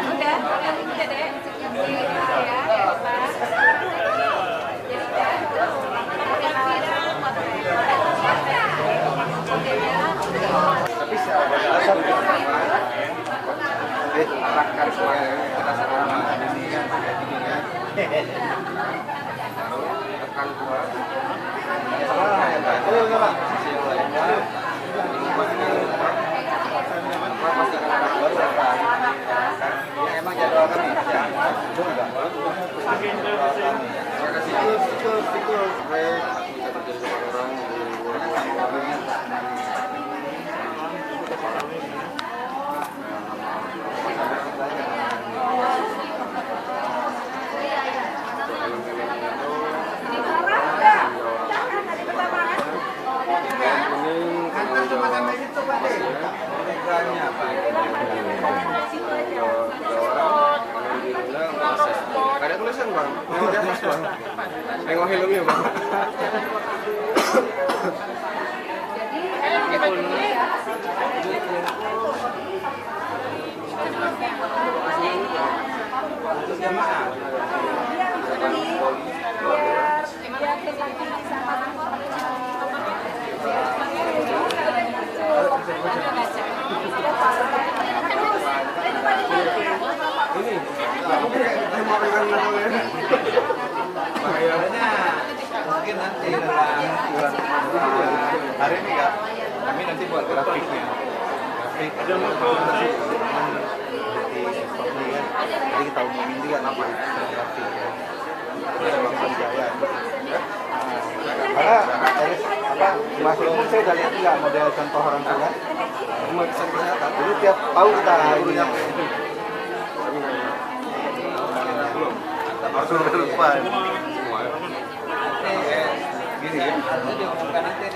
udah deh. Ya, Tapi secara arahkan supaya kita sekarang ini kan ini kan tekan kuat sisi yang lainnya ini emang jadwal kami ya terima kasih betul baik bisa terjadi sama orang ada tulisan bang, udah mas bang, nengok helmnya bang. Jamaah. Bahayanya mungkin nanti dalam hari ini ya kami nanti buat grafiknya grafik ada nanti jadi kita umumin juga nanti grafik ya kita langsung jaya karena apa Mas Lumun saya udah lihat juga model contoh orang tua pemeriksaan kesehatan jadi tiap tahun kita ini langsung lupa gini ya nanti diumumkan nanti